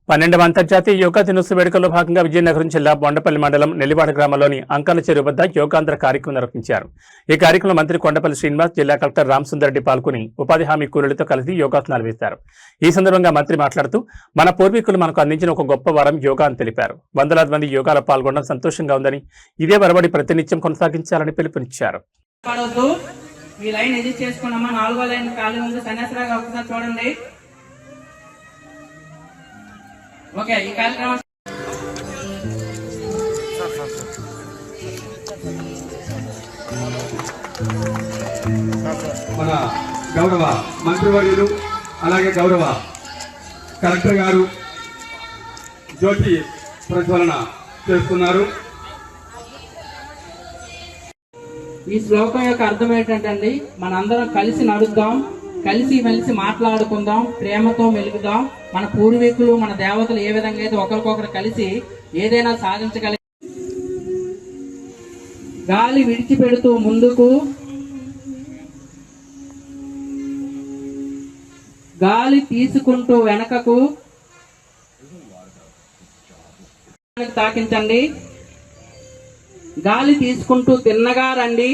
12వ అంతర్జాతీయ యోగా దినోత్సవ వేడుకల్లో భాగంగా విజయనగరం జిల్లా బొండపల్లి మండలం నెల్లివాడ గ్రామంలోని అంకాల చెరువు వద్ద యోగాంధ్ర కార్యక్రమం నిర్వహించారు. ఈ కార్యక్రమంలో మంత్రి కొండపల్లి శ్రీనివాస్, జిల్లా కలెక్టర్ రామసుందర్ రెడ్డి పాల్గొని ఉపాధి హామీ కూలీలతో కలిసి యోగాసనాలు వేశారు. ఈ సందర్భంగా మంత్రి మాట్లాడుతూ మన పూర్వీకులు మనకు అందించిన ఒక గొప్ప వరం యోగా అని తెలిపారు. వందలాది మంది యోగాలో పాల్గొనడం సంతోషంగా ఉందని, ఇదే వరబడి ప్రతినిత్యం కొనసాగించాలని పిలుపునిచ్చారు. ఓకే, ఈ కార్యక్రమం మన గౌరవ మంత్రివర్యులు అలాగే గౌరవ కలెక్టర్ గారు జ్యోతి ప్రజ్వలన చేస్తున్నారు. ఈ శ్లోకం యొక్క అర్థం ఏంటంటే మనందరం కలిసి నడుద్దాం, కలిసి మెలిసి మాట్లాడుకుందాం, ప్రేమతో మెలుగుదాం. మన పూర్వీకులు మన దేవతలు ఏ విధంగా అయితే ఒకరికొకరు కలిసి ఏదైనా సాధించగలిగి గాలి విడిచిపెడుతూ ముందుకు, గాలి తీసుకుంటూ వెనకకు తాకించండి. గాలి తీసుకుంటూ తిన్నగా రండి.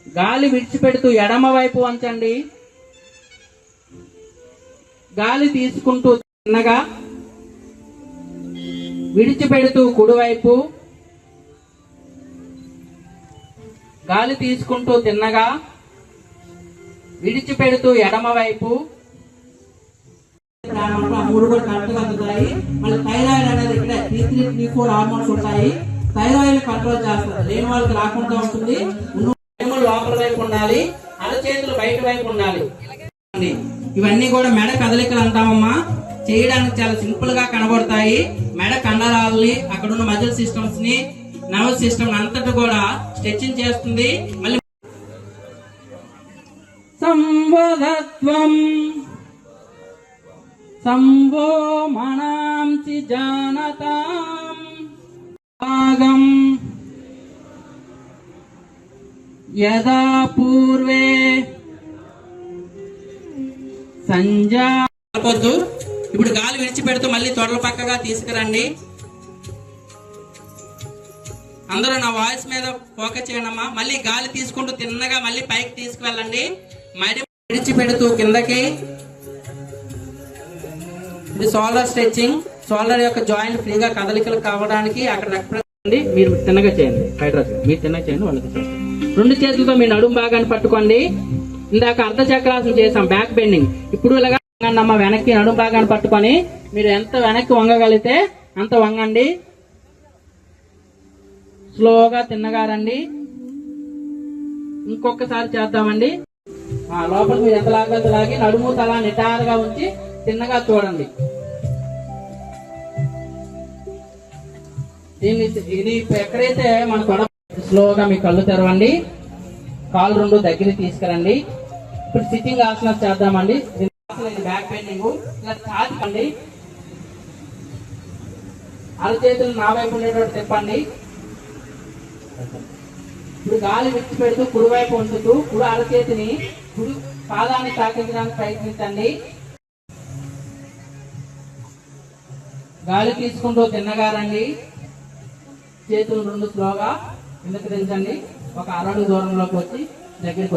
గాలి విడిచిపెడుతూ ఎడమ వైపు వంచండి. గాలి తీసుకుంటూ తిన్నగా విడిచిపెడుతూ కుడివైపు. గాలి తీసుకుంటూ తిన్నగా విడిచిపెడుతూ ఎడమ వైపు. మూడు కూడా కరెక్ట్గా అందుతాయి. మళ్ళీ థైరాయిడ్ అనేది ఇక్కడ T3, T4 హార్మోన్స్ ఉంటాయి. థైరాయిడ్ కంట్రోల్ చేస్తారు, లేని వాళ్ళకి రాకుండా ఉంటుంది. లోపల వైపు ఉండాలి, అరచేతులు బయట వైపు ఉండాలి. ఇవన్నీ కూడా మెడ కదలికలు అంటామమ్మా. చేయడానికి చాలా సింపుల్ గా కనబడతాయి. మెడ కండరాలని, అక్కడ ఉన్న మజిల్ సిస్టమ్స్ ని, నర్వస్ సిస్టమ్ అంతటి కూడా స్ట్రెచింగ్ చేస్తుంది. మళ్ళీ సంవదత్వం సంభో మనాంసి జానతాం భాగం యదా పూర్వే సంజా. ఇప్పుడు గాలి విడిచిపెడుతూ మళ్ళీ తొడల పక్కగా తీసుకురండి. అందరూ నా వాయిస్ మీద ఫోకస్ చేయండమ్మా. మళ్ళీ గాలి తీసుకుంటూ తిన్నగా మళ్ళీ పైకి తీసుకువెళ్ళండి. మడి విడిచిపెడుతూ కిందకి. ఇది షోల్డర్ స్ట్రెచ్చింగ్. షోల్డర్ యొక్క జాయింట్ ఫ్రీగా కదలికలు కావడానికి అక్కడ మీరు తిన్నగా చేయండి. మీరు తిన్నగా చేయండి, వాళ్ళకి చేయండి. రెండు చేతులతో మీ నడుము భాగాన్ని పట్టుకోండి. ఇందాక అర్ధ చక్రాసనం చేసాం, బ్యాక్ బెండింగ్. ఇప్పుడు ఇలాగా అమ్మ వెనక్కి నడుము భాగాన్ని పట్టుకొని మీరు ఎంత వెనక్కి వంగగలిగితే అంత వంగండి. స్లోగా తిన్నగా రండి. ఇంకొకసారి చేద్దామండి. లోపల మీరు ఎంత లాగా లాగి నడుము తల నిటారుగా ఉంచి తిన్నగా చూడండి. ఇది ఎక్కడైతే మన తొడ స్లోగా మీ కళ్ళు తెరవండి. కాళ్ళు రెండు దగ్గరికి తీసుకురండి. ఇప్పుడు సిట్టింగ్ ఆసనం చేద్దామండి. Back bending. ఇలా చాచుకోండి. అరచేతులు నా వైపు ఉండేటట్టు తిప్పండి. ఇప్పుడు గాలి విడిచిపెడుతూ కుడివైపు ఉంచుతూ కుడి అరచేతిని కుడి పాదాన్ని తాకించడానికి ప్రయత్నించండి. గాలి తీసుకుంటూ తిన్నగా రండి. చేతులు రెండు స్లోగా కిందకి దించండి. ఒక అరడు దూరంలోకి వచ్చి దగ్గరికి